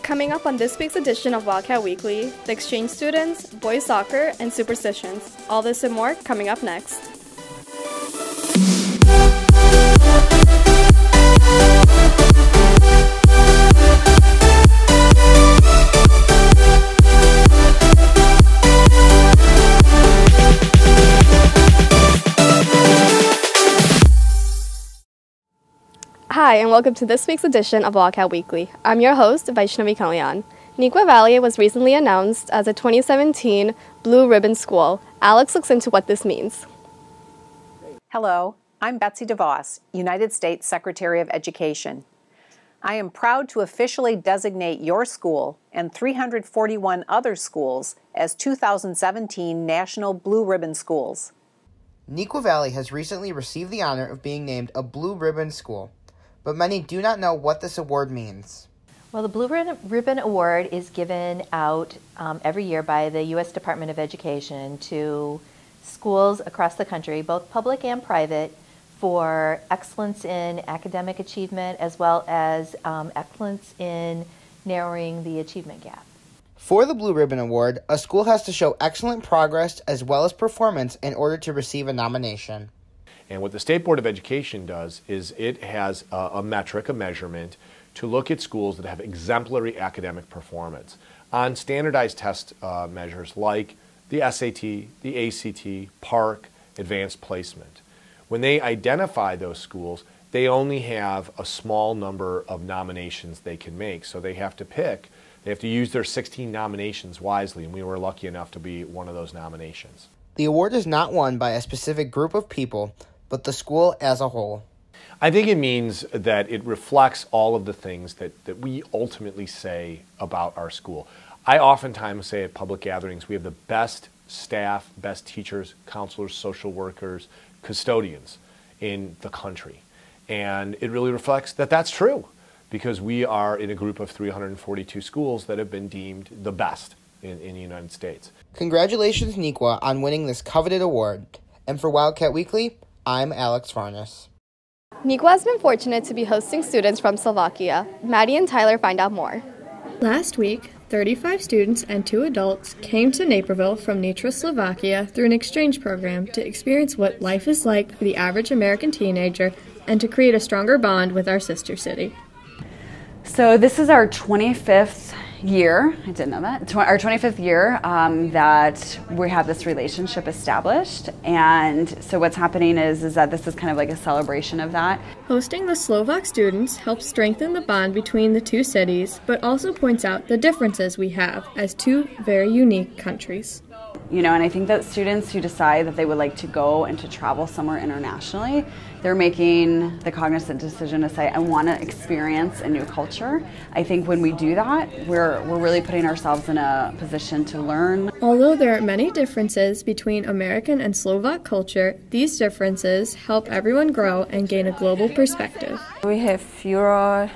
Coming up on this week's edition of Wildcat Weekly, the exchange students, boys soccer, and Superstitions. All this and more coming up next. Hi, and welcome to this week's edition of Wildcat Weekly. I'm your host, Vaishnavi Kalyan. Neuqua Valley was recently announced as a 2017 Blue Ribbon School. Alex looks into what this means. Hello, I'm Betsy DeVos, United States Secretary of Education. I am proud to officially designate your school and 341 other schools as 2017 National Blue Ribbon Schools. Neuqua Valley has recently received the honor of being named a Blue Ribbon School, but many do not know what this award means. Well, the Blue Ribbon Award is given out every year by the U.S. Department of Education to schools across the country, both public and private, for excellence in academic achievement as well as excellence in narrowing the achievement gap. For the Blue Ribbon Award, a school has to show excellent progress as well as performance in order to receive a nomination. And what the State Board of Education does is it has a metric, a measurement, to look at schools that have exemplary academic performance on standardized test measures like the SAT, the ACT, PARCC, advanced placement. When they identify those schools, they only have a small number of nominations they can make. So they have to use their 16 nominations wisely, and we were lucky enough to be one of those nominations. The award is not won by a specific group of people, but the school as a whole. I think it means that it reflects all of the things that we ultimately say about our school. I oftentimes say at public gatherings we have the best staff, best teachers, counselors, social workers, custodians in the country. And it really reflects that that's true, because we are in a group of 342 schools that have been deemed the best in the United States. Congratulations, Neuqua, on winning this coveted award. And for Wildcat Weekly, I'm Alex Farnes. Neuqua has been fortunate to be hosting students from Slovakia. Maddie and Tyler find out more. Last week, 35 students and 2 adults came to Naperville from Nitra, Slovakia through an exchange program to experience what life is like for the average American teenager and to create a stronger bond with our sister city. So this is our 25th year, I didn't know that, our 25th year that we have this relationship established. And so what's happening is that this is kind of like a celebration of that. Hosting the Slovak students helps strengthen the bond between the two cities, but also points out the differences we have as two very unique countries. You know, and I think that students who decide that they would like to go and to travel somewhere internationally, they're making the cognizant decision to say, I want to experience a new culture. I think when we do that, we're really putting ourselves in a position to learn. Although there are many differences between American and Slovak culture, these differences help everyone grow and gain a global perspective. We have euro,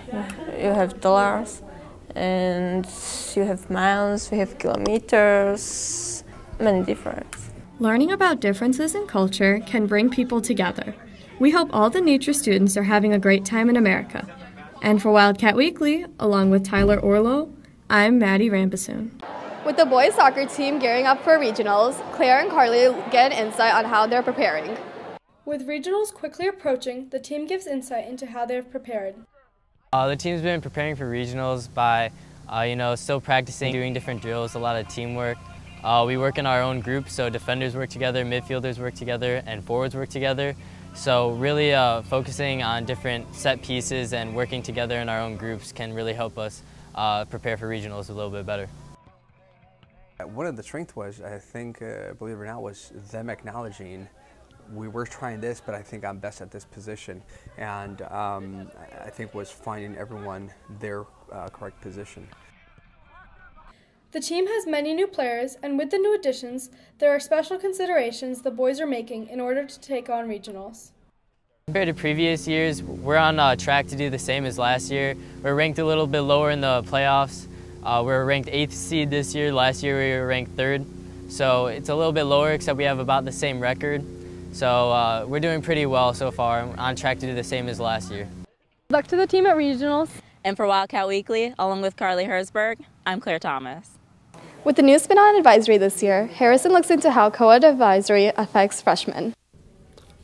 you have dollars, and you have miles, we have kilometers, many differences. Learning about differences in culture can bring people together. We hope all the Nitra students are having a great time in America. And for Wildcat Weekly, along with Tyler Orlow, I'm Maddie Rambasoon. With the boys soccer team gearing up for regionals, Claire and Carly get an insight on how they're preparing. With regionals quickly approaching, the team gives insight into how they've prepared. The team's been preparing for regionals by, still practicing, doing different drills, a lot of teamwork. We work in our own group, so defenders work together, midfielders work together, and forwards work together. So really focusing on different set pieces and working together in our own groups can really help us prepare for regionals a little bit better. One of the strengths was, I think, believe it or not, was them acknowledging we were trying this, but I think I'm best at this position. And I think was finding everyone their correct position. The team has many new players, and with the new additions, there are special considerations the boys are making in order to take on regionals. Compared to previous years, we're on track to do the same as last year. We're ranked a little bit lower in the playoffs. We're ranked 8th seed this year. Last year we were ranked 3rd. So it's a little bit lower, except we have about the same record. So we're doing pretty well so far. I'm on track to do the same as last year. Luck to the team at regionals. And for Wildcat Weekly, along with Carly Herzberg, I'm Claire Thomas. With the new spin on advisory this year, Harrison looks into how Coed Advisory affects freshmen.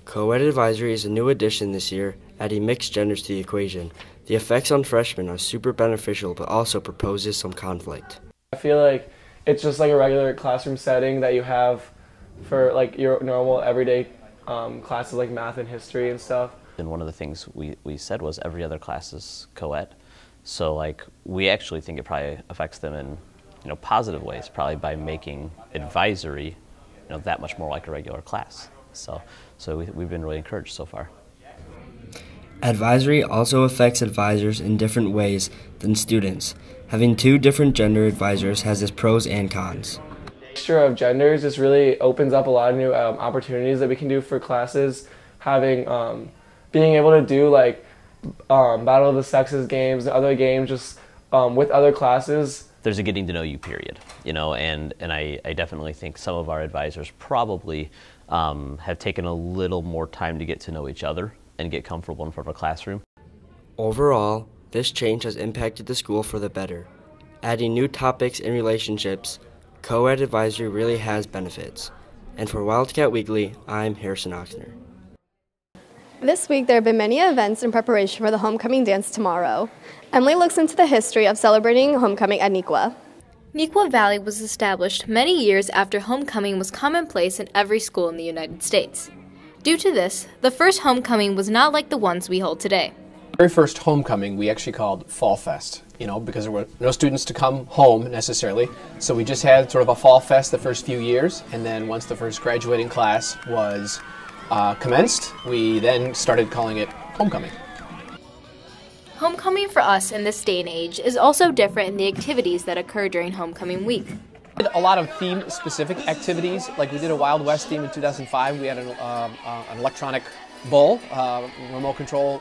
Coed Advisory is a new addition this year, adding mixed genders to the equation. The effects on freshmen are super beneficial, but also proposes some conflict. I feel like it's just like a regular classroom setting that you have for like your normal everyday classes like math and history and stuff. And one of the things we said was every other class is co-ed. So like we actually think it probably affects them in positive ways, probably by making advisory that much more like a regular class. So we've been really encouraged so far. Advisory also affects advisors in different ways than students. Having two different gender advisors has its pros and cons. Mixture of genders just really opens up a lot of new opportunities that we can do for classes. Having being able to do like Battle of the Sexes games and other games just with other classes. There's a getting to know you period, and I definitely think some of our advisors probably have taken a little more time to get to know each other and get comfortable in front of a classroom. Overall, this change has impacted the school for the better. Adding new topics and relationships, Coed Advisory really has benefits. And for Wildcat Weekly, I'm Harrison Oxner. This week, there have been many events in preparation for the homecoming dance tomorrow. Emily looks into the history of celebrating homecoming at Neuqua. Neuqua Valley was established many years after homecoming was commonplace in every school in the United States. Due to this, the first homecoming was not like the ones we hold today. The very first homecoming we actually called Fall Fest, because there were no students to come home necessarily. So we just had sort of a Fall Fest the first few years, and then once the first graduating class was commenced, we then started calling it homecoming. Homecoming for us in this day and age is also different in the activities that occur during homecoming week. We did a lot of theme-specific activities, like we did a Wild West theme in 2005. We had an electronic bull, remote control,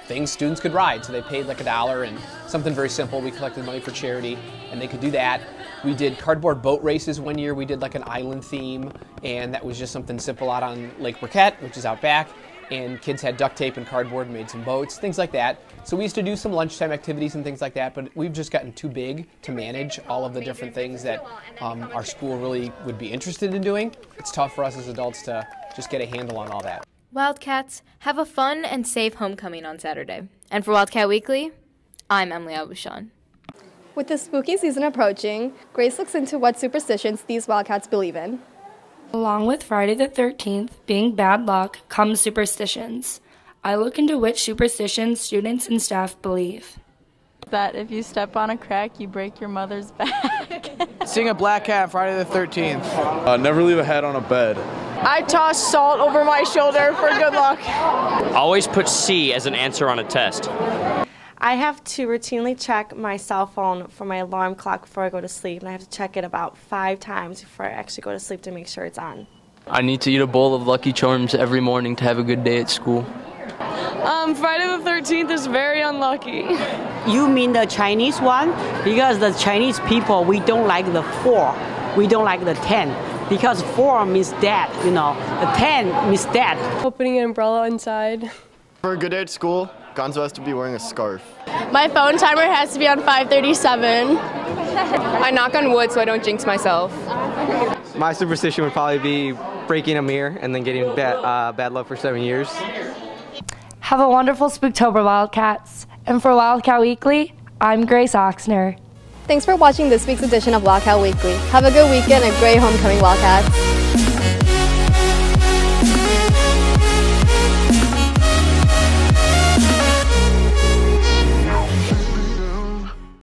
things students could ride. So they paid like $1 and something very simple. We collected money for charity, and they could do that. We did cardboard boat races one year. We did like an island theme, and that was just something simple out on Lake Briquette, which is out back. And kids had duct tape and cardboard and made some boats, things like that. So we used to do some lunchtime activities and things like that, but we've just gotten too big to manage all of the different things that our school really would be interested in doing. It's tough for us as adults to just get a handle on all that. Wildcats, have a fun and safe homecoming on Saturday. And for Wildcat Weekly, I'm Emily Abushan. With the spooky season approaching, Grace looks into what superstitions these Wildcats believe in. Along with Friday the 13th being bad luck comes superstitions. I look into which superstitions students and staff believe. That if you step on a crack, you break your mother's back. Seeing a black cat on Friday the 13th. Never leave a hat on a bed. I toss salt over my shoulder for good luck. Always put C as an answer on a test. I have to routinely check my cell phone for my alarm clock before I go to sleep, and I have to check it about 5 times before I actually go to sleep to make sure it's on. I need to eat a bowl of Lucky Charms every morning to have a good day at school. Friday the 13th is very unlucky. You mean the Chinese one? Because the Chinese people, we don't like the 4. We don't like the 10. Because 4 means dead, The 10 means dead. Opening an umbrella inside. For a good day at school, Gonzo has to be wearing a scarf. My phone timer has to be on 5:37. I knock on wood so I don't jinx myself. My superstition would probably be breaking a mirror and then getting bad luck for 7 years. Have a wonderful Spooktober, Wildcats. And for Wildcat Weekly, I'm Grace Oxner. Thanks for watching this week's edition of Wildcat Weekly. Have a good weekend and great homecoming, Wildcats.